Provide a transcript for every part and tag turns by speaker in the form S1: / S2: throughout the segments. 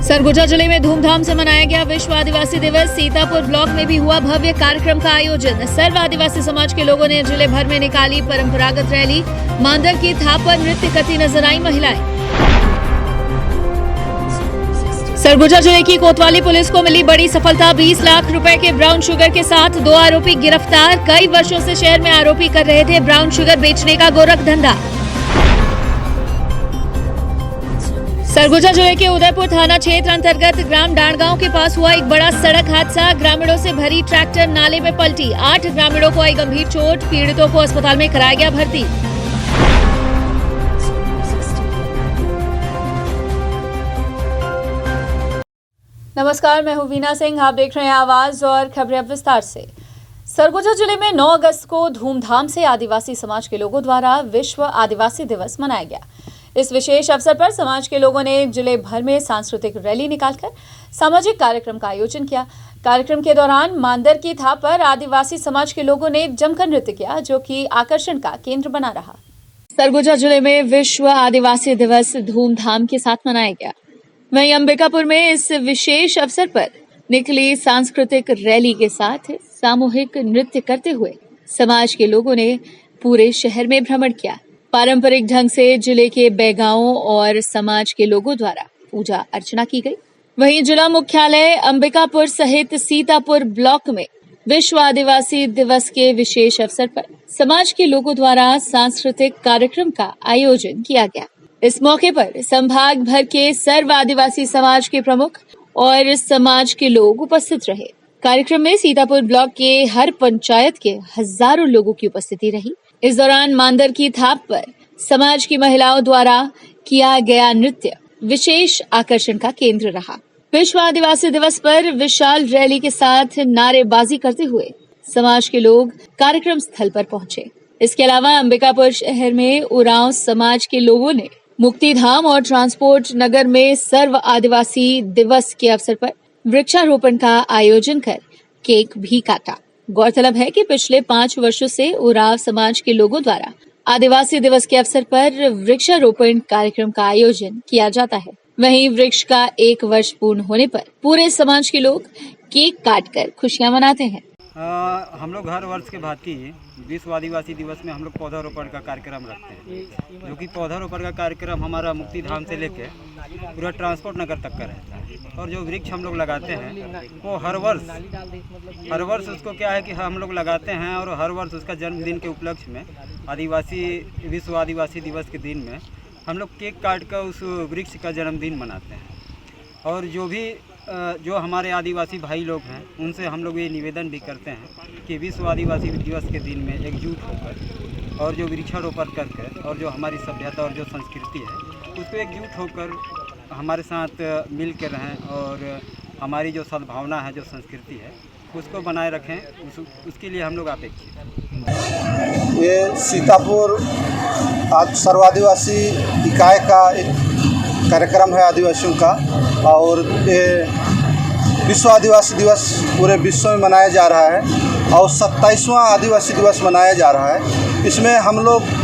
S1: सरगुजा जिले में धूमधाम से मनाया गया विश्व आदिवासी दिवस। सीतापुर ब्लॉक में भी हुआ भव्य कार्यक्रम का आयोजन। सर्व आदिवासी समाज के लोगों ने जिले भर में निकाली परंपरागत रैली। मांदर की थाप पर नृत्य करती नजर आई महिलाएं। सरगुजा जिले की कोतवाली पुलिस को मिली बड़ी सफलता। 20 लाख रुपए के ब्राउन शुगर के साथ 2 आरोपी गिरफ्तार। कई वर्षों से शहर में आरोपी कर रहे थे ब्राउन शुगर बेचने का गोरख धंधा। सरगुजा जिले के उदयपुर थाना क्षेत्र अंतर्गत ग्राम डांडगांव के पास हुआ एक बड़ा सड़क हादसा। ग्रामीणों से भरी ट्रैक्टर नाले में पलटी। 8 ग्रामीणों को आई गंभीर चोट। पीड़ितों को अस्पताल में कराया गया भर्ती। नमस्कार, मैं हूं वीना सिंह। आप देख रहे हैं आवाज और खबरें अब विस्तार से। सरगुजा जिले में 9 अगस्त को धूमधाम से आदिवासी समाज के लोगों द्वारा विश्व आदिवासी दिवस मनाया गया। इस विशेष अवसर पर समाज के लोगों ने जिले भर में सांस्कृतिक रैली निकालकर सामाजिक कार्यक्रम का आयोजन किया। कार्यक्रम के दौरान मांदर की थाप पर आदिवासी समाज के लोगों ने जमकर नृत्य किया, जो कि आकर्षण का केंद्र बना रहा। सरगुजा जिले में विश्व आदिवासी दिवस धूमधाम के साथ मनाया गया। वहीं अंबिकापुर में इस विशेष अवसर पर निकली सांस्कृतिक रैली के साथ सामूहिक नृत्य करते हुए समाज के लोगों ने पूरे शहर में भ्रमण किया। पारंपरिक ढंग से जिले के बैगाओं और समाज के लोगों द्वारा पूजा अर्चना की गई। वहीं जिला मुख्यालय अंबिकापुर सहित सीतापुर ब्लॉक में विश्व आदिवासी दिवस के विशेष अवसर पर समाज के लोगों द्वारा सांस्कृतिक कार्यक्रम का आयोजन किया गया। इस मौके पर संभाग भर के सर्व आदिवासी समाज के प्रमुख और समाज के लोग उपस्थित रहे। कार्यक्रम में सीतापुर ब्लॉक के हर पंचायत के हजारों लोगों की उपस्थिति रही। इस दौरान मांदर की थाप पर समाज की महिलाओं द्वारा किया गया नृत्य विशेष आकर्षण का केंद्र रहा। विश्व आदिवासी दिवस पर विशाल रैली के साथ नारेबाजी करते हुए समाज के लोग कार्यक्रम स्थल पर पहुंचे। इसके अलावा अंबिकापुर शहर में उरांव समाज के लोगों ने मुक्तिधाम और ट्रांसपोर्ट नगर में सर्व आदिवासी दिवस के अवसर पर वृक्षारोपण का आयोजन कर केक भी काटा। गौरतलब है कि पिछले 5 वर्षों से उरांव समाज के लोगों द्वारा आदिवासी दिवस के अवसर पर वृक्षारोपण कार्यक्रम का आयोजन किया जाता है। वहीं वृक्ष का 1 वर्ष पूर्ण होने पर पूरे समाज के लोग केक काटकर खुशियां मनाते हैं।
S2: हम लोग हर वर्ष के भांति विश्व आदिवासी दिवस में हम लोग पौधारोपण का कार्यक्रम रखते हैं, जो कि पौधारोपण का कार्यक्रम हमारा मुक्तिधाम से लेके पूरा ट्रांसपोर्ट नगर तक का रहता है। और जो वृक्ष हम लोग लगाते हैं वो हर वर्ष उसको क्या है कि हम लोग लगाते हैं, और हर वर्ष उसका जन्मदिन के उपलक्ष्य में विश्व आदिवासी दिवस के दिन में हम लोग केक काट कर उस वृक्ष का जन्मदिन मनाते हैं। और जो हमारे आदिवासी भाई लोग हैं उनसे हम लोग ये निवेदन भी करते हैं कि विश्व आदिवासी दिवस के दिन में एकजुट होकर और जो वृक्षारोपण करके और जो हमारी सभ्यता और जो संस्कृति है उसको एकजुट होकर हमारे साथ मिल के रहें, और हमारी जो सद्भावना है, जो संस्कृति है, उसको बनाए रखें। उसके लिए हम लोग अपेक्षित हैं।
S3: ये सीतापुर आज सर्व आदिवासी इकाई का एक कार्यक्रम है आदिवासियों का, और ये विश्व आदिवासी दिवस पूरे विश्व में मनाया जा रहा है और 27वां आदिवासी दिवस मनाया जा रहा है। इसमें हम लोग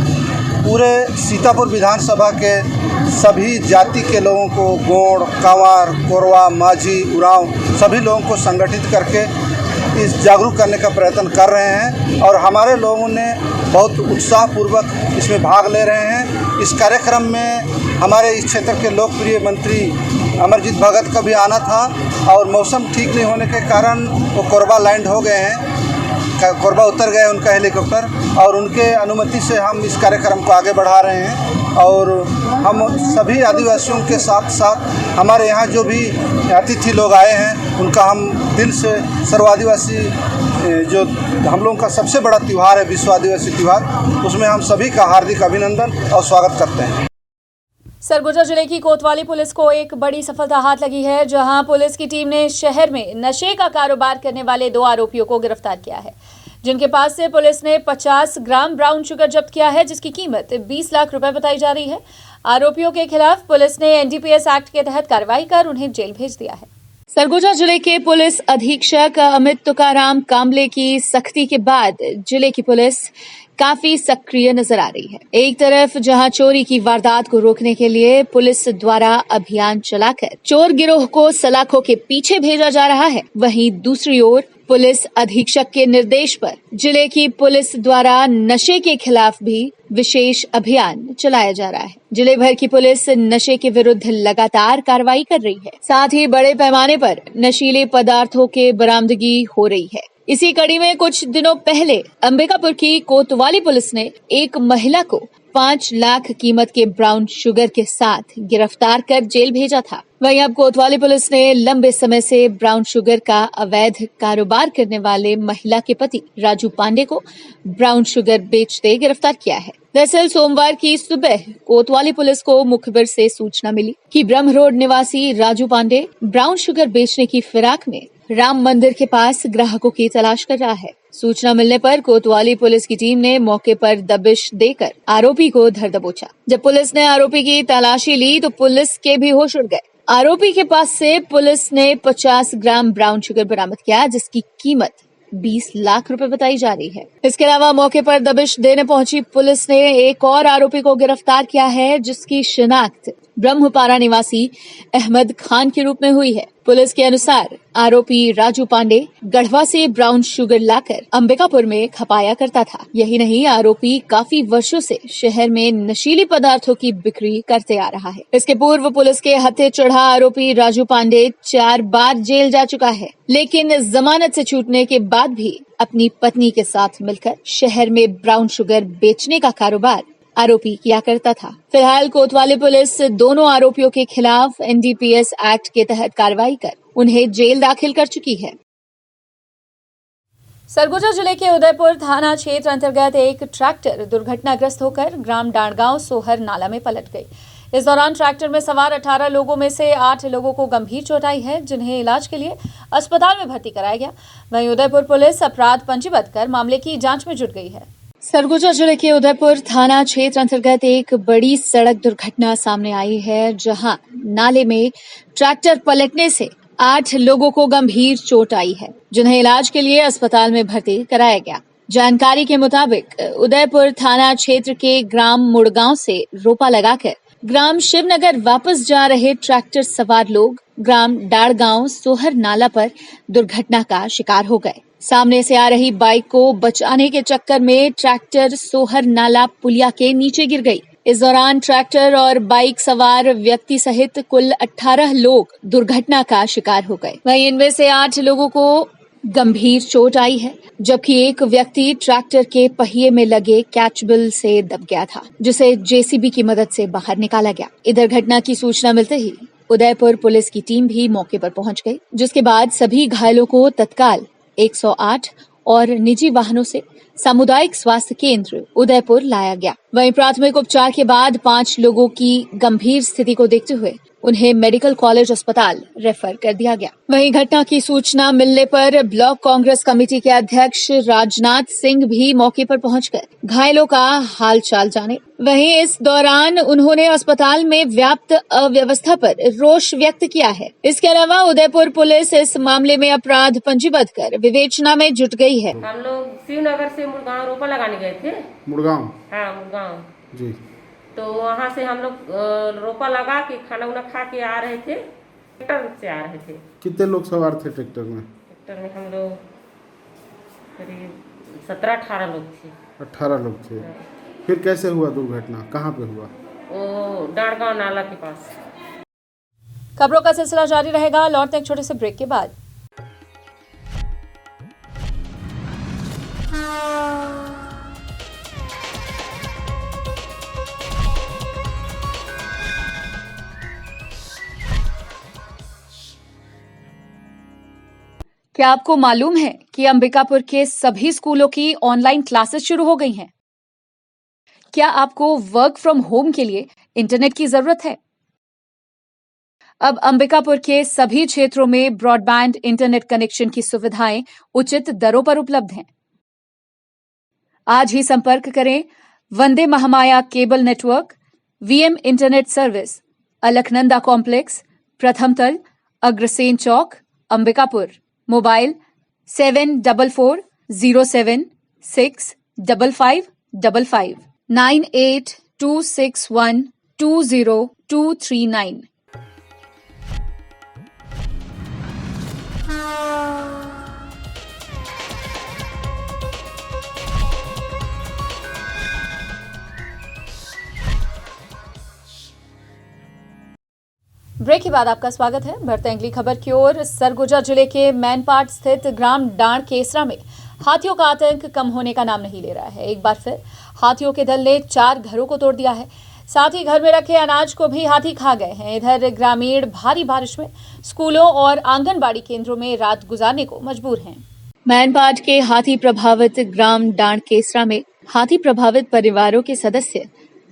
S3: पूरे सीतापुर विधानसभा के सभी जाति के लोगों को, गोंड, कांवर, कोरवा, माझी, उरांव सभी लोगों को संगठित करके इस जागरूक करने का प्रयत्न कर रहे हैं, और हमारे लोगों ने बहुत उत्साहपूर्वक इसमें भाग ले रहे हैं। इस कार्यक्रम में हमारे इस क्षेत्र के लोकप्रिय मंत्री अमरजीत भगत का भी आना था, और मौसम ठीक नहीं होने के कारण वो कोरबा लैंड हो गए हैं, कोरबा उतर गए उनका हेलीकॉप्टर, और उनके अनुमति से हम इस कार्यक्रम को आगे बढ़ा रहे हैं। और हम सभी आदिवासियों के साथ साथ हमारे यहाँ जो भी अतिथि लोग आए हैं उनका हम दिल से सर्व आदिवासी जो हम लोगों का सबसे बड़ा त्यौहार है विश्व आदिवासी त्यौहार, उसमें हम सभी का हार्दिक अभिनंदन और स्वागत करते हैं।
S1: सरगुजा जिले की कोतवाली पुलिस को एक बड़ी सफलता हाथ लगी है, जहां पुलिस की टीम ने शहर में नशे का कारोबार करने वाले 2 आरोपियों को गिरफ्तार किया है, जिनके पास से पुलिस ने 50 ग्राम ब्राउन शुगर जब्त किया है, जिसकी कीमत 20 लाख रुपए बताई जा रही है। आरोपियों के खिलाफ पुलिस ने एनडीपीएस एक्ट के तहत कार्रवाई कर उन्हें जेल भेज दिया है। सरगुजा जिले के पुलिस अधीक्षक अमित तुकाराम कामले की सख्ती के बाद जिले की पुलिस काफी सक्रिय नजर आ रही है। एक तरफ जहां चोरी की वारदात को रोकने के लिए पुलिस द्वारा अभियान चलाकर चोर गिरोह को सलाखों के पीछे भेजा जा रहा है, वहीं दूसरी ओर पुलिस अधीक्षक के निर्देश पर जिले की पुलिस द्वारा नशे के खिलाफ भी विशेष अभियान चलाया जा रहा है। जिले भर की पुलिस नशे के विरुद्ध लगातार कार्रवाई कर रही है। साथ ही बड़े पैमाने पर नशीले पदार्थों के बरामदगी हो रही है। इसी कड़ी में कुछ दिनों पहले अंबिकापुर की कोतवाली पुलिस ने एक महिला को 5 लाख कीमत के ब्राउन शुगर के साथ गिरफ्तार कर जेल भेजा था। वहीं अब कोतवाली पुलिस ने लंबे समय से ब्राउन शुगर का अवैध कारोबार करने वाले महिला के पति राजू पांडे को ब्राउन शुगर बेचते गिरफ्तार किया है। दरअसल सोमवार की सुबह कोतवाली पुलिस को मुखबिर से सूचना मिली कि ब्रह्म रोड निवासी राजू पांडे ब्राउन शुगर बेचने की फिराक में राम मंदिर के पास ग्राहकों की तलाश कर रहा है। सूचना मिलने पर कोतवाली पुलिस की टीम ने मौके पर दबिश देकर आरोपी को धर दबोचा। जब पुलिस ने आरोपी की तलाशी ली तो पुलिस के भी होश उड़ गए। आरोपी के पास से पुलिस ने 50 ग्राम ब्राउन शुगर बरामद किया, जिसकी कीमत 20 लाख रुपए बताई जा रही है। इसके अलावा मौके पर दबिश देने पहुंची पुलिस ने एक और आरोपी को गिरफ्तार किया है, जिसकी शिनाख्त ब्रह्मपारा निवासी अहमद खान के रूप में हुई है। पुलिस के अनुसार आरोपी राजू पांडे गढ़वा से ब्राउन शुगर लाकर अंबिकापुर में खपाया करता था। यही नहीं, आरोपी काफी वर्षों से शहर में नशीली पदार्थों की बिक्री करते आ रहा है। इसके पूर्व पुलिस के हत्थे चढ़ा आरोपी राजू पांडे 4 बार जेल जा चुका है, लेकिन जमानत से छूटने के बाद भी अपनी पत्नी के साथ मिलकर शहर में ब्राउन शुगर बेचने का कारोबार आरोपी किया करता था। फिलहाल कोतवाली पुलिस दोनों आरोपियों के खिलाफ एनडीपीएस एक्ट के तहत कार्रवाई कर उन्हें जेल दाखिल कर चुकी है। सरगुजा जिले के उदयपुर थाना क्षेत्र अंतर्गत एक ट्रैक्टर दुर्घटनाग्रस्त होकर ग्राम डांडगांव सोहर नाला में पलट गई। इस दौरान ट्रैक्टर में सवार 18 लोगों में से 8 लोगों को गंभीर चोट आई है, जिन्हें इलाज के लिए अस्पताल में भर्ती कराया गया। वहीं उदयपुर पुलिस अपराध पंजीबद्ध कर मामले की जांच में जुट गई है। सरगुजा जिले के उदयपुर थाना क्षेत्र अंतर्गत एक बड़ी सड़क दुर्घटना सामने आई है, जहां नाले में ट्रैक्टर पलटने से 8 लोगों को गंभीर चोट आई है, जिन्हें इलाज के लिए अस्पताल में भर्ती कराया गया। जानकारी के मुताबिक उदयपुर थाना क्षेत्र के ग्राम मुड़गांव से रोपा लगाकर ग्राम शिवनगर वापस जा रहे ट्रैक्टर सवार लोग ग्राम डाड़गांव सोहर नाला पर दुर्घटना का शिकार हो गए। सामने से आ रही बाइक को बचाने के चक्कर में ट्रैक्टर सोहर नाला पुलिया के नीचे गिर गई। इस दौरान ट्रैक्टर और बाइक सवार व्यक्ति सहित कुल 18 लोग दुर्घटना का शिकार हो गए। वहीं इनमें से 8 लोगों को गंभीर चोट आई है, जबकि एक व्यक्ति ट्रैक्टर के पहिए में लगे कैचबिल से दब गया था, जिसे जेसीबी की मदद से बाहर निकाला गया। इधर घटना की सूचना मिलते ही उदयपुर पुलिस की टीम भी मौके पर पहुंच गई, जिसके बाद सभी घायलों को तत्काल 108 और निजी वाहनों से सामुदायिक स्वास्थ्य केंद्र उदयपुर लाया गया। वहीं प्राथमिक उपचार के बाद 5 लोगों की गंभीर स्थिति को देखते हुए उन्हें मेडिकल कॉलेज अस्पताल रेफर कर दिया गया। वहीं घटना की सूचना मिलने पर ब्लॉक कांग्रेस कमेटी के अध्यक्ष राजनाथ सिंह भी मौके पर पहुंचकर घायलों का हाल चाल जाने। वहीं इस दौरान उन्होंने अस्पताल में व्याप्त अव्यवस्था पर रोष व्यक्त किया है। इसके अलावा उदयपुर पुलिस इस मामले में अपराध पंजीबद्ध कर विवेचना में जुट गई है।
S4: हम लोग शिवनगर से मुड़गांव रोपा लगाने गए थे।
S3: मुड़गांव?
S4: हाँ, मुड़गांव
S3: जी।
S4: तो वहाँ से हम लोग रोपा लगा के खाना उना खा के आ रहे थे, ट्रैक्टर से आ रहे थे।
S3: कितने लोग सवार थे ट्रैक्टर में?
S4: ट्रैक्टर में हम लोग करीब 17-18 लोग थे।
S3: 18 लोग थे। फिर कैसे हुआ दुर्घटना, कहाँ पे हुआ?
S4: वो डाड़गांव नाला के पास।
S1: खबरों का सिलसिला जारी रहेगा, लौटते एक छोटे से ब्रेक के बाद। क्या आपको मालूम है कि अंबिकापुर के सभी स्कूलों की ऑनलाइन क्लासेस शुरू हो गई हैं? क्या आपको वर्क फ्रॉम होम के लिए इंटरनेट की जरूरत है? अब अंबिकापुर के सभी क्षेत्रों में ब्रॉडबैंड इंटरनेट कनेक्शन की सुविधाएं उचित दरों पर उपलब्ध हैं। आज ही संपर्क करें Vande Mahamaya cable network, VM internet service, Alaknanda complex, प्रथम तल, अग्रसेन चौक, अंबिकापुर। मोबाइल 7440765555 9826120239। ब्रेक के बाद आपका स्वागत है। बढ़ते हैं अगली खबर की ओर। सरगुजा जिले के मैनपाट स्थित ग्राम डांड केसरा में हाथियों का आतंक कम होने का नाम नहीं ले रहा है। एक बार फिर हाथियों के दल ने 4 घरों को तोड़ दिया है। साथ ही घर में रखे अनाज को भी हाथी खा गए हैं। इधर ग्रामीण भारी बारिश में स्कूलों और आंगनबाड़ी केंद्रों में रात गुजारने को मजबूर हैं। मैनपाट के हाथी प्रभावित ग्राम डांड केसरा में हाथी प्रभावित परिवारों के सदस्य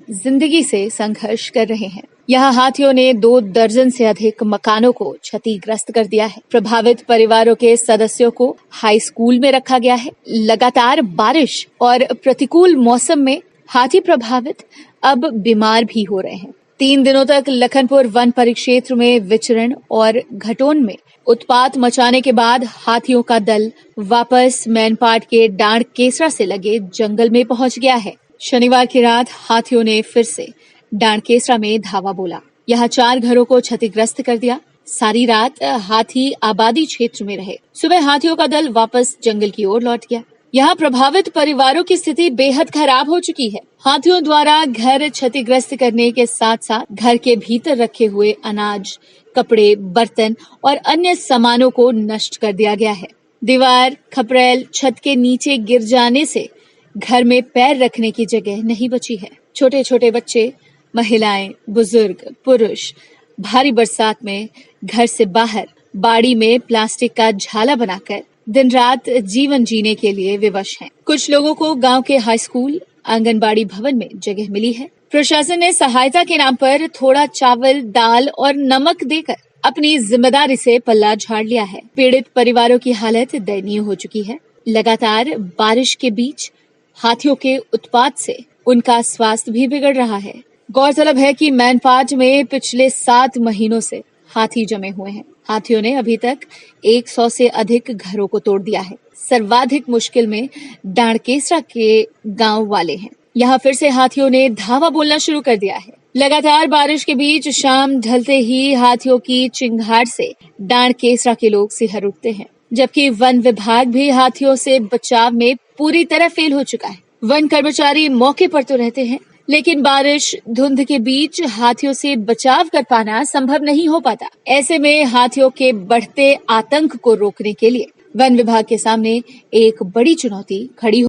S1: जिंदगी से संघर्ष कर रहे हैं। यहाँ हाथियों ने 2 दर्जन से अधिक मकानों को क्षतिग्रस्त कर दिया है। प्रभावित परिवारों के सदस्यों को हाई स्कूल में रखा गया है। लगातार बारिश और प्रतिकूल मौसम में हाथी प्रभावित अब बीमार भी हो रहे हैं। 3 दिनों तक लखनपुर वन परिक्षेत्र में विचरण और घटोन में उत्पात मचाने के बाद हाथियों का दल वापस मैनपाट के डांड केसरा से लगे जंगल में पहुंच गया है। शनिवार की रात हाथियों ने फिर से डांड केसरा में धावा बोला। यहाँ 4 घरों को क्षतिग्रस्त कर दिया। सारी रात हाथी आबादी क्षेत्र में रहे। सुबह हाथियों का दल वापस जंगल की ओर लौट गया। यहाँ प्रभावित परिवारों की स्थिति बेहद खराब हो चुकी है। हाथियों द्वारा घर क्षतिग्रस्त करने के साथ साथ घर के भीतर रखे हुए अनाज, कपड़े, बर्तन और अन्य सामानों को नष्ट कर दिया गया है। दीवार, खपरेल, छत के नीचे गिर जाने से घर में पैर रखने की जगह नहीं बची है। छोटे छोटे बच्चे, महिलाएं, बुजुर्ग, पुरुष भारी बरसात में घर से बाहर बाड़ी में प्लास्टिक का झाला बनाकर दिन रात जीवन जीने के लिए विवश हैं। कुछ लोगों को गांव के हाई स्कूल, आंगनबाड़ी भवन में जगह मिली है। प्रशासन ने सहायता के नाम पर थोड़ा चावल, दाल और नमक देकर अपनी जिम्मेदारी से पल्ला झाड़ लिया है। पीड़ित परिवारों की हालत दयनीय हो चुकी है। लगातार बारिश के बीच हाथियों के उत्पात से उनका स्वास्थ्य भी बिगड़ रहा है। गौरतलब है कि मैनपाट में पिछले 7 महीनों से हाथी जमे हुए हैं। हाथियों ने अभी तक 100 से अधिक घरों को तोड़ दिया है। सर्वाधिक मुश्किल में डांड केसरा के गांव वाले हैं। यहाँ फिर से हाथियों ने धावा बोलना शुरू कर दिया है। लगातार बारिश के बीच शाम ढलते ही हाथियों की चिंगार से डांड केसरा के लोग सिहर उठते हैं, जबकि वन विभाग भी हाथियों से बचाव में पूरी तरह फेल हो चुका है। वन कर्मचारी मौके पर तो रहते हैं, लेकिन बारिश, धुंध के बीच हाथियों से बचाव कर पाना संभव नहीं हो पाता। ऐसे में हाथियों के बढ़ते आतंक को रोकने के लिए वन विभाग के सामने एक बड़ी चुनौती खड़ी हो।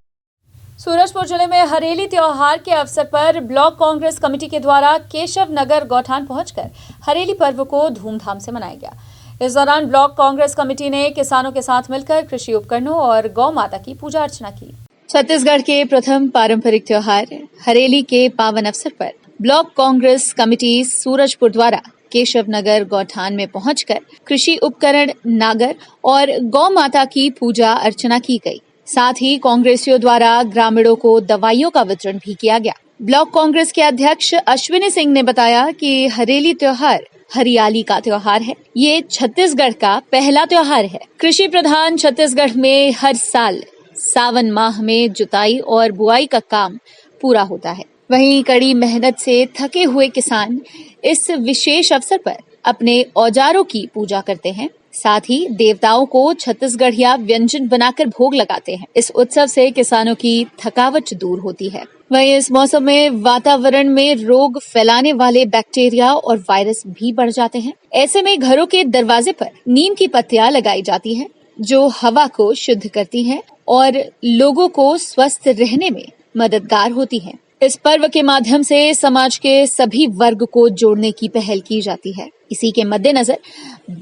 S1: सूरजपुर जिले में हरेली त्योहार के अवसर पर ब्लॉक कांग्रेस कमेटी के द्वारा केशव नगर गौठान पहुंचकर हरेली पर्व को धूमधाम से मनाया गया। इस दौरान ब्लॉक कांग्रेस कमेटी ने किसानों के साथ मिलकर कृषि उपकरणों और गौ माता की पूजा अर्चना की। छत्तीसगढ़ के प्रथम पारंपरिक त्योहार हरेली के पावन अवसर पर ब्लॉक कांग्रेस कमेटी सूरजपुर द्वारा केशव नगर गौठान में पहुंचकर कृषि उपकरण, नागर और गौ माता की पूजा अर्चना की गई। साथ ही कांग्रेसियों द्वारा ग्रामीणों को दवाइयों का वितरण भी किया गया। ब्लॉक कांग्रेस के अध्यक्ष अश्विनी सिंह ने बताया कि हरेली त्योहार हरियाली का त्योहार है। ये छत्तीसगढ़ का पहला त्योहार है। कृषि प्रधान छत्तीसगढ़ में हर साल सावन माह में जुताई और बुआई का काम पूरा होता है। वहीं कड़ी मेहनत से थके हुए किसान इस विशेष अवसर पर अपने औजारों की पूजा करते हैं। साथ ही देवताओं को छत्तीसगढ़िया व्यंजन बनाकर भोग लगाते हैं। इस उत्सव से किसानों की थकावट दूर होती है। वहीं इस मौसम में वातावरण में रोग फैलाने वाले बैक्टीरिया और वायरस भी बढ़ जाते हैं। ऐसे में घरों के दरवाजे पर नीम की पत्तियां लगाई जाती हैं, जो हवा को शुद्ध करती हैं और लोगों को स्वस्थ रहने में मददगार होती हैं। इस पर्व के माध्यम से समाज के सभी वर्ग को जोड़ने की पहल की जाती है। इसी के मद्देनजर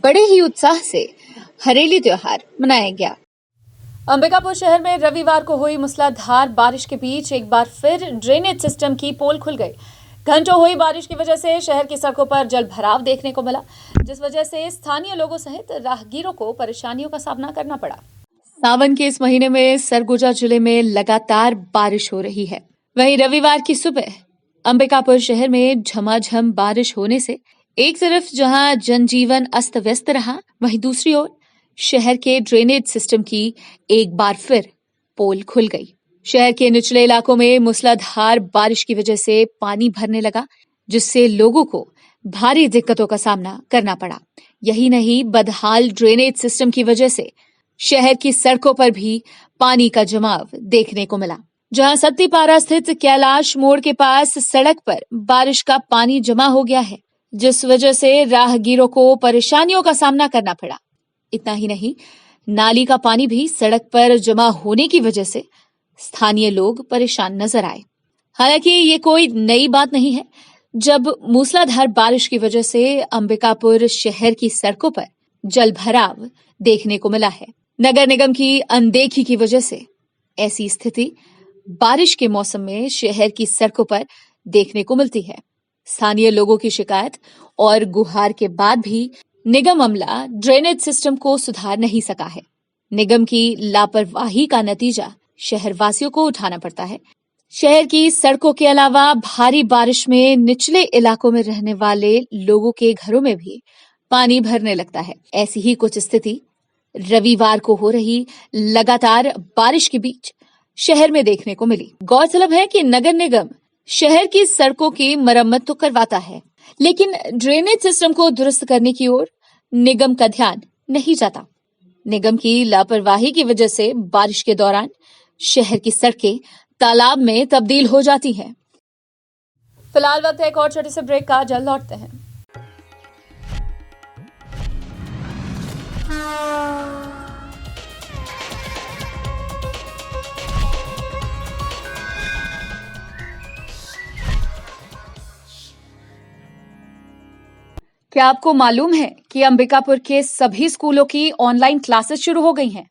S1: बड़े ही उत्साह से हरेली त्योहार मनाया गया। अंबिकापुर शहर में रविवार को हुई मूसलाधार बारिश के बीच एक बार फिर ड्रेनेज सिस्टम की पोल खुल गई। घंटों हुई बारिश की वजह से शहर की सड़कों पर जल भराव देखने को मिला, जिस वजह से स्थानीय लोगों सहित राहगीरों को परेशानियों का सामना करना पड़ा। सावन के इस महीने में सरगुजा जिले में लगातार बारिश हो रही है। वहीं रविवार की सुबह अंबिकापुर शहर में झमाझम बारिश होने से एक तरफ जहां जनजीवन अस्त व्यस्त रहा, वहीं दूसरी ओर शहर के ड्रेनेज सिस्टम की एक बार फिर पोल खुल गई। शहर के निचले इलाकों में मूसलाधार बारिश की वजह से पानी भरने लगा, जिससे लोगों को भारी दिक्कतों का सामना करना पड़ा। यही नहीं, बदहाल ड्रेनेज सिस्टम की वजह से शहर की सड़कों पर भी पानी का जमाव देखने को मिला। जहां सत्तीपारा स्थित कैलाश मोड़ के पास सड़क पर बारिश का पानी जमा हो गया है, जिस वजह से राहगीरों को परेशानियों का सामना करना पड़ा। इतना ही नहीं, नाली का पानी भी सड़क पर जमा होने की वजह से स्थानीय लोग परेशान नजर आए। हालांकि ये कोई नई बात नहीं है। जब मूसलाधार बारिश की वजह से अंबिकापुर शहर की सड़कों पर जल भराव देखने को मिला है, नगर निगम की अनदेखी की वजह से ऐसी स्थिति बारिश के मौसम में शहर की सड़कों पर देखने को मिलती है। स्थानीय लोगों की शिकायत और गुहार के बाद भी निगम अमला ड्रेनेज सिस्टम को सुधार नहीं सका है। निगम की लापरवाही का नतीजा शहरवासियों को उठाना पड़ता है। शहर की सड़कों के अलावा भारी बारिश में निचले इलाकों में रहने वाले लोगों के घरों में भी पानी भरने लगता है। ऐसी ही कुछ स्थिति रविवार को हो रही लगातार बारिश के बीच शहर में देखने को मिली। गौरतलब है कि नगर निगम शहर की सड़कों की मरम्मत तो करवाता है, लेकिन ड्रेनेज सिस्टम को दुरुस्त करने की ओर निगम का ध्यान नहीं जाता। निगम की लापरवाही की वजह से बारिश के दौरान शहर की सड़कें तालाब में तब्दील हो जाती हैं। फिलहाल वक्त है एक और छोटे से ब्रेक का, जल्द लौटते हैं। क्या आपको मालूम है कि अंबिकापुर के सभी स्कूलों की ऑनलाइन क्लासेस शुरू हो गई हैं?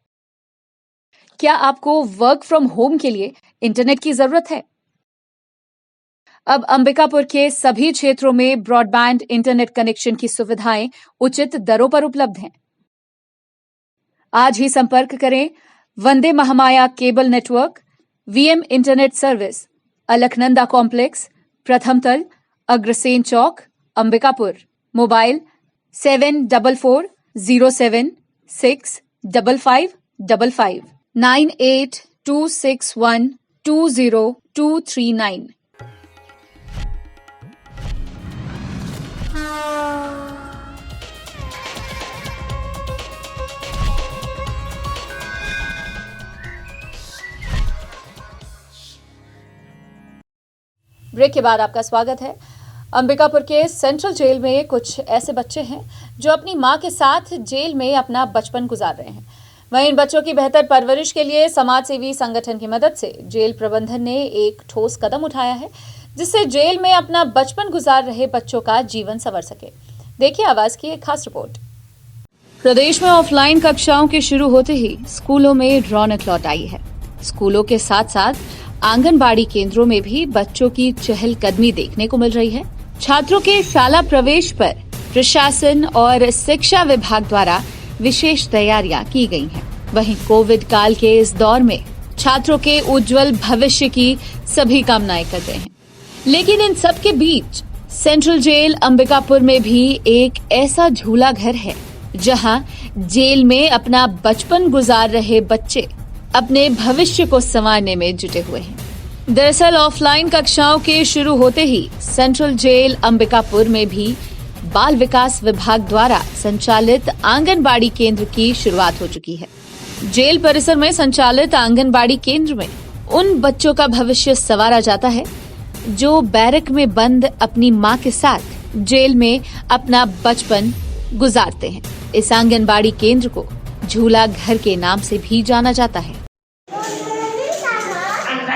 S1: क्या आपको वर्क फ्रॉम होम के लिए इंटरनेट की जरूरत है? अब अंबिकापुर के सभी क्षेत्रों में ब्रॉडबैंड इंटरनेट कनेक्शन की सुविधाएं उचित दरों पर उपलब्ध हैं। आज ही संपर्क करें Vande Mahamaya cable network, VM internet service, Alaknanda complex, प्रथम तल, अग्रसेन चौक, अंबिकापुर। मोबाइल 7440765555 9826120239। ब्रेक के बाद आपका स्वागत है। अंबिकापुर के सेंट्रल जेल में कुछ ऐसे बच्चे हैं जो अपनी मां के साथ जेल में अपना बचपन गुजार रहे हैं। वहीं इन बच्चों की बेहतर परवरिश के लिए समाजसेवी संगठन की मदद से जेल प्रबंधन ने एक ठोस कदम उठाया है, जिससे जेल में अपना बचपन गुजार रहे बच्चों का जीवन संवर सके। देखिए आवाज की एक खास रिपोर्ट। प्रदेश में ऑफलाइन कक्षाओं के शुरू होते ही स्कूलों में रौनक लौट आई है। स्कूलों के साथ साथ आंगनबाड़ी केंद्रों में भी बच्चों की चहलकदमी देखने को मिल रही है। छात्रों के शाला प्रवेश पर प्रशासन और शिक्षा विभाग द्वारा विशेष तैयारियां की गई हैं। वहीं कोविड काल के इस दौर में छात्रों के उज्जवल भविष्य की सभी कामनाएं कर रहे हैं। लेकिन इन सब के बीच सेंट्रल जेल अंबिकापुर में भी एक ऐसा झूला घर है जहां जेल में अपना बचपन गुजार रहे बच्चे अपने भविष्य को संवारने में जुटे हुए हैं। दरअसल ऑफलाइन कक्षाओं के शुरू होते ही सेंट्रल जेल अंबिकापुर में भी बाल विकास विभाग द्वारा संचालित आंगनबाड़ी केंद्र की शुरुआत हो चुकी है। जेल परिसर में संचालित आंगनबाड़ी केंद्र में उन बच्चों का भविष्य संवारा जाता है जो बैरक में बंद अपनी मां के साथ जेल में अपना बचपन गुजारते हैं। इस आंगनबाड़ी केंद्र को झूला घर के नाम से भी जाना जाता है।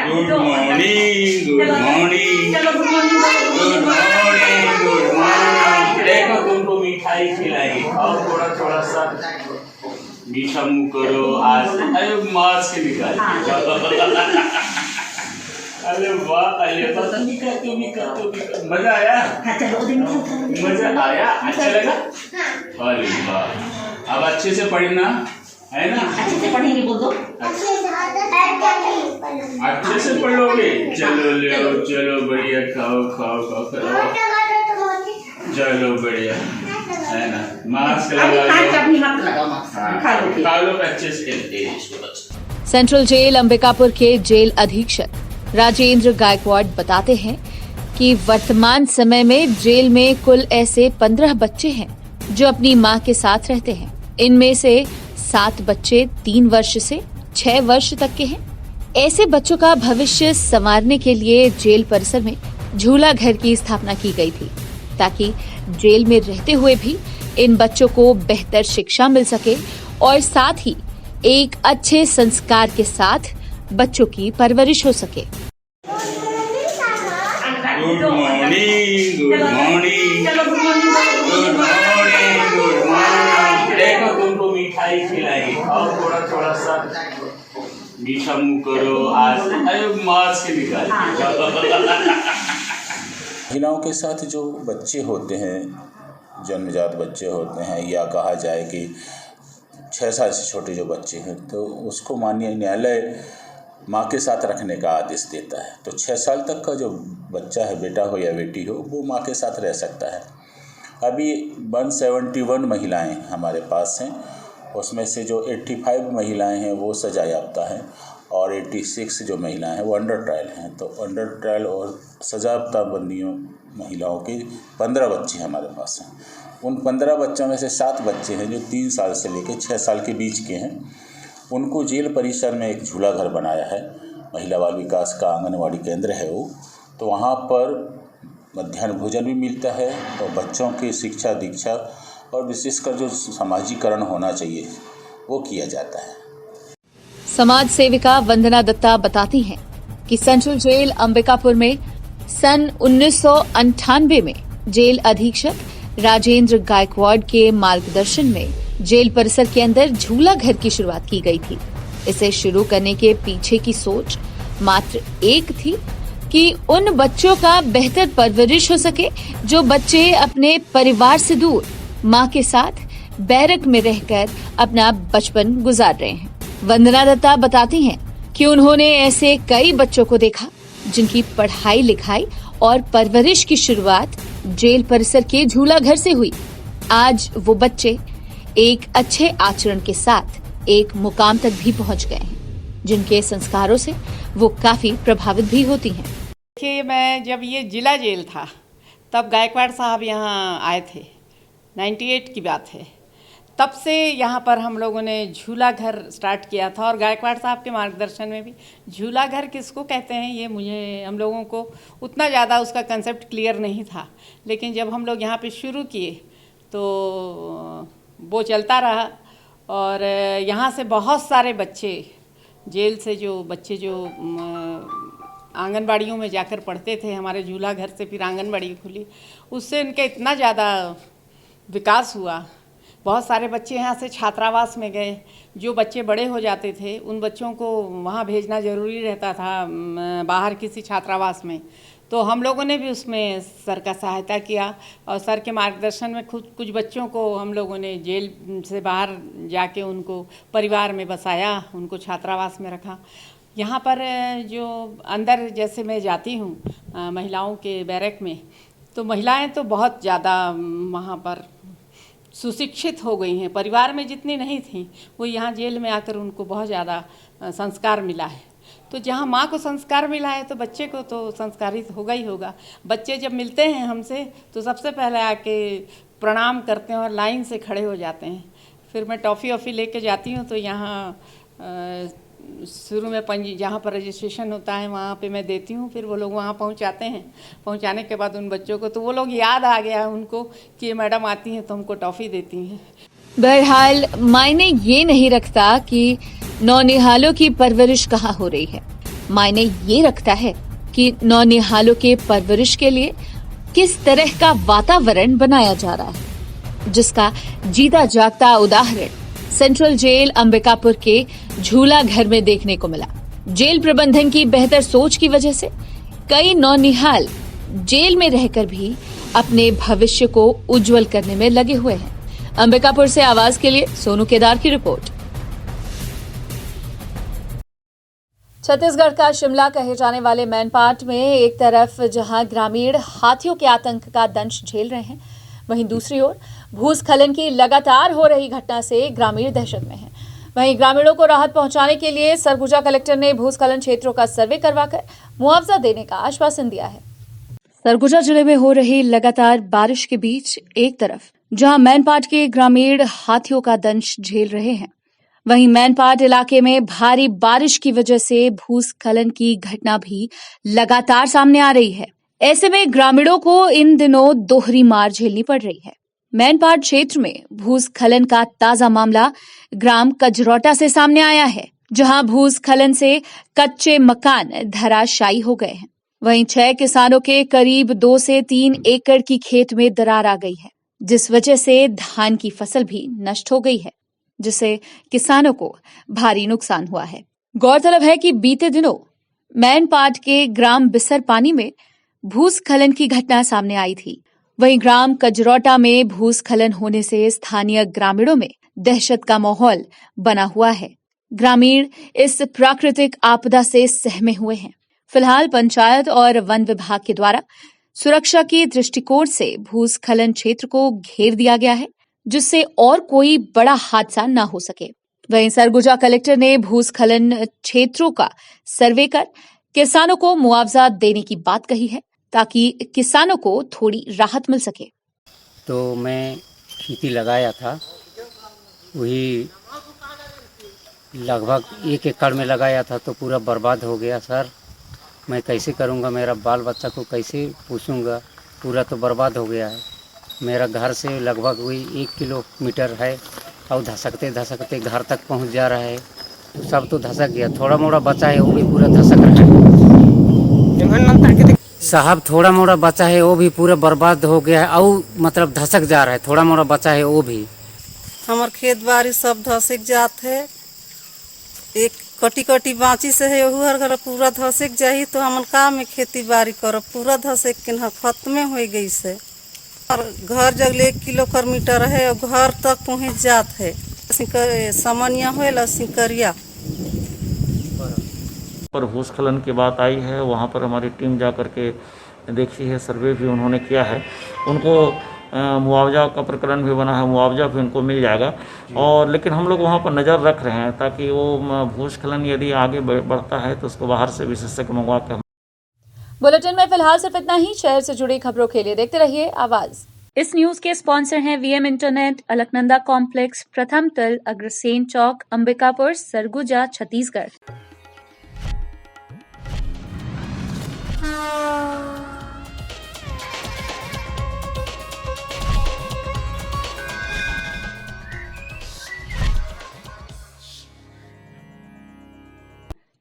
S5: Good morning, good morning, good morning, good morning. देखो तुमको मिठाई खिलाएगी, और थोड़ा थोड़ा सा मीठा मुंह करो। आज अरे मास्क निकाल। अरे वाह, अरे मजा आया? मजा आया? अच्छा लगा? अरे वाह, अब अच्छे से पढ़ना है ना?
S6: अच्छे से पढ़ेंगे, बोल दो।
S5: अच्छे से पढ़ोगे? चलो ले आओ, चलो बढ़िया, खाओ खाओ खाओ खाओ, चलो बढ़िया है ना। मास्क लगा लो, खा लो अच्छे से।
S1: सेंट्रल जेल अंबिकापुर के जेल अधीक्षक राजेंद्र गायकवाड़ बताते हैं कि वर्तमान समय में जेल में कुल ऐसे 15 बच्चे हैं जो अपनी मां के साथ रहते हैं। इनमें से 7 बच्चे 3 वर्ष से 6 वर्ष तक के हैं। ऐसे बच्चों का भविष्य संवारने के लिए जेल परिसर में झूला घर की स्थापना की गई थी, ताकि जेल में रहते हुए भी इन बच्चों को बेहतर शिक्षा मिल सके और साथ ही एक अच्छे संस्कार के साथ बच्चों की परवरिश हो सके।
S5: Good morning, good morning, good morning, good morning. देखो तुमको मिठाई खिलाई और थोड़ा थोड़ा सा मीठा मुंह करो। आज मास्क निकाल।
S6: महिलाओं के साथ जो बच्चे होते हैं, जन्मजात बच्चे होते हैं, या कहा जाए कि 6 साल से छोटे जो बच्चे हैं, तो उसको माननीय न्यायालय माँ के साथ रखने का आदेश देता है। तो 6 साल तक का जो बच्चा है, बेटा हो या बेटी हो, वो माँ के साथ रह सकता है। अभी 171 महिलाएं हमारे पास हैं। उसमें से जो 85 महिलाएं हैं वो सजा याफ्ता हैं और 86 जो महिलाएं हैं वो अंडर ट्रायल हैं। तो अंडर ट्रायल और सजा याफ्ता बंदियों महिलाओं के 15 बच्चे हमारे पास हैं। उन 15 बच्चों में से 7 बच्चे हैं जो 3 साल से लेकर 6 साल के बीच के हैं। उनको जेल परिसर में एक झूला घर बनाया है, महिला बाल विकास का आंगनवाड़ी केंद्र है वो। तो वहाँ पर मध्याह्न भोजन भी मिलता है और बच्चों की शिक्षा दीक्षा और विशेषकर जो समाजीकरण होना चाहिए वो किया जाता है।
S1: समाज सेविका वंदना दत्ता बताती हैं कि सेंट्रल जेल अंबिकापुर में सन 1998 में जेल अधीक्षक राजेंद्र गायकवाड़ के मार्गदर्शन में जेल परिसर के अंदर झूला घर की शुरुआत की गई थी। इसे शुरू करने के पीछे की सोच मात्र एक थी कि उन बच्चों का बेहतर परवरिश हो सके जो बच्चे अपने परिवार से दूर मां के साथ बैरक में रहकर अपना बचपन गुजार रहे हैं। वंदना दत्ता बताती हैं कि उन्होंने ऐसे कई बच्चों को देखा जिनकी पढ़ाई लिखाई और परवरिश की शुरुआत जेल परिसर के झूला घर से हुई। आज वो बच्चे एक अच्छे आचरण के साथ एक मुकाम तक भी पहुंच गए हैं, जिनके संस्कारों से वो काफी प्रभावित भी होती हैं।
S7: देखिए, मैं जब ये जिला जेल था तब गायकवाड़ साहब यहाँ आए थे, 98 की बात है। तब से यहाँ पर हम लोगों ने झूला घर स्टार्ट किया था और गायकवाड़ साहब के मार्गदर्शन में भी। झूला घर किसको कहते हैं ये मुझे हम लोगों को उतना ज़्यादा उसका कंसेप्ट क्लियर नहीं था, लेकिन जब हम लोग यहाँ पे शुरू किए तो वो चलता रहा और यहाँ से बहुत सारे बच्चे जेल से जो बच्चे जो आंगनबाड़ियों में जाकर पढ़ते थे, हमारे झूला घर से फिर आंगनबाड़ी खुली, उससे इनका इतना ज़्यादा विकास हुआ। बहुत सारे बच्चे यहाँ से छात्रावास में गए। जो बच्चे बड़े हो जाते थे उन बच्चों को वहाँ भेजना ज़रूरी रहता था बाहर किसी छात्रावास में, तो हम लोगों ने भी उसमें सर का सहायता किया और सर के मार्गदर्शन में कुछ बच्चों को हम लोगों ने जेल से बाहर जाके उनको परिवार में बसाया, उनको छात्रावास में रखा। यहाँ पर जो अंदर जैसे मैं जाती हूँ महिलाओं के बैरक में, तो महिलाएं तो बहुत ज़्यादा वहाँ पर सुशिक्षित हो गई हैं। परिवार में जितनी नहीं थी वो यहाँ जेल में आकर उनको बहुत ज़्यादा संस्कार मिला है। तो जहाँ माँ को संस्कार मिला है तो बच्चे को तो संस्कारित होगा ही होगा। बच्चे जब मिलते हैं हमसे तो सबसे पहले आके प्रणाम करते हैं और लाइन से खड़े हो जाते हैं। फिर मैं टॉफ़ी वॉफ़ी लेके जाती हूँ तो यहाँ शुरू में जहाँ पर रजिस्ट्रेशन होता है वहाँ पे मैं देती हूँ, फिर वो लोग वहाँ पहुँचाते हैं। पहुँचाने के बाद उन बच्चों को तो वो लोग याद आ गया उनको कि ये मैडम आती हैं तो हमको टॉफ़ी देती हैं।
S1: बहरहाल मायने ये नहीं रखता कि नौनिहालों की परवरिश कहाँ हो रही है, मायने ये रखता है कि नौनिहालों के परवरिश के लिए किस तरह का वातावरण बनाया जा रहा है, जिसका जीता जागता उदाहरण सेंट्रल जेल अंबिकापुर के झूला घर में देखने को मिला। जेल प्रबंधन की बेहतर सोच की वजह से कई नौनिहाल जेल में रहकर भी अपने भविष्य को उज्जवल करने में लगे हुए हैं। अंबिकापुर से आवाज के लिए सोनू केदार की रिपोर्ट। छत्तीसगढ़ का शिमला कहे जाने वाले मैनपाट में एक तरफ जहां ग्रामीण हाथियों के आतंक का दंश झेल रहे हैं, वहीं दूसरी ओर भूस्खलन की लगातार हो रही घटना से ग्रामीण दहशत में हैं। वहीं ग्रामीणों को राहत पहुंचाने के लिए सरगुजा कलेक्टर ने भूस्खलन क्षेत्रों का सर्वे करवाकर मुआवजा देने का आश्वासन दिया है। सरगुजा जिले में हो रही लगातार बारिश के बीच एक तरफ जहां मैनपाट के ग्रामीण हाथियों का दंश झेल रहे हैं, वहीं मैनपाट इलाके में भारी बारिश की वजह से भूस्खलन की घटना भी लगातार सामने आ रही है। ऐसे में ग्रामीणों को इन दिनों दोहरी मार झेलनी पड़ रही है। मैनपाट क्षेत्र में भूस्खलन का ताजा मामला ग्राम कजरौटा से सामने आया है, जहां भूस्खलन से कच्चे मकान धराशायी हो गए हैं। वहीं 6 किसानों के करीब 2 से 3 एकड़ की खेत में दरार आ गई है, जिस वजह से धान की फसल भी नष्ट हो गई है, जिससे किसानों को भारी नुकसान हुआ है। गौरतलब है कि बीते दिनों मैनपाट के ग्राम बिसर पानी में भूस्खलन की घटना सामने आई थी। वहीं ग्राम कजरौटा में भूस्खलन होने से स्थानीय ग्रामीणों में दहशत का माहौल बना हुआ है। ग्रामीण इस प्राकृतिक आपदा से सहमे हुए हैं। फिलहाल पंचायत और वन विभाग के द्वारा सुरक्षा के दृष्टिकोण से भूस्खलन क्षेत्र को घेर दिया गया है, जिससे और कोई बड़ा हादसा न हो सके। वहीं सरगुजा कलेक्टर ने भूस्खलन क्षेत्रों का सर्वे कर किसानों को मुआवजा देने की बात कही है, ताकि किसानों को थोड़ी राहत मिल सके।
S8: तो मैं खेती लगाया था, वही लगभग 1 एकड़ में लगाया था, तो पूरा बर्बाद हो गया सर। मैं कैसे करूँगा, मेरा बाल बच्चा को कैसे पूछूंगा, पूरा तो बर्बाद हो गया है। मेरा घर से लगभग वही 1 किलोमीटर है और धसकते धसकते घर तक पहुंच जा रहा है, तो सब तो धसक गया। थोड़ा मोड़ा बचा है वो भी पूरा धसक रहा है साहब, थोड़ा मोड़ा बचा है वो भी पूरा बर्बाद हो गया है और मतलब धसक जा रहा है। थोड़ा मोड़ा बचा है वो भी।
S9: हमार खेत बाड़ी सब धसक जात है, एक कटी कटी बाँची से है हर घर पूरा धसक जाही, तो हमन का में खेती बाड़ी करब, पूरा धसक के न खत्मे हो गई से। और घर जगले 1 किलोमीटर है और घर तक पहुँच जात है। समनिया होएला सिंकरिया
S10: पर भूस्खलन की बात आई है, वहाँ पर हमारी टीम जा कर के देखी है, सर्वे भी उन्होंने किया है। उनको मुआवजा का प्रकरण भी बना है, मुआवजा भी उनको मिल जाएगा। और लेकिन हम लोग वहाँ पर नज़र रख रहे हैं ताकि वो भूस्खलन यदि आगे बढ़ता है तो उसको बाहर से विशेषज्ञ मंगवा कर।
S1: बुलेटिन में फिलहाल सिर्फ इतना ही। शहर से जुड़ी खबरों के लिए देखते रहिए आवाज। इस न्यूज के स्पॉन्सर हैं वीएम इंटरनेट, अलकनंदा कॉम्प्लेक्स, प्रथम तल, अग्रसेन चौक, अंबिकापुर, सरगुजा, छत्तीसगढ़।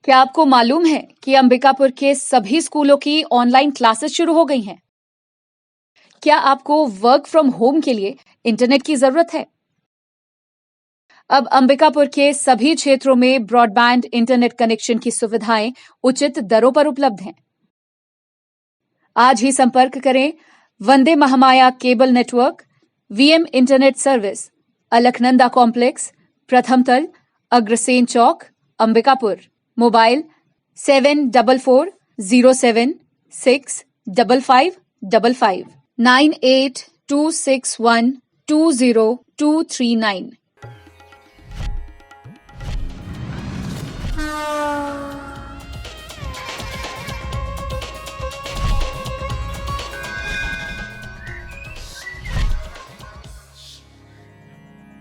S1: क्या आपको मालूम है कि अंबिकापुर के सभी स्कूलों की ऑनलाइन क्लासेस शुरू हो गई हैं? क्या आपको वर्क फ्रॉम होम के लिए इंटरनेट की जरूरत है? अब अंबिकापुर के सभी क्षेत्रों में ब्रॉडबैंड इंटरनेट कनेक्शन की सुविधाएं उचित दरों पर उपलब्ध हैं। आज ही संपर्क करें Vande Mahamaya cable network, VM internet service, Alaknanda complex, प्रथम तल, अग्रसेन चौक, अंबिकापुर। मोबाइल 7407655555 9826120239।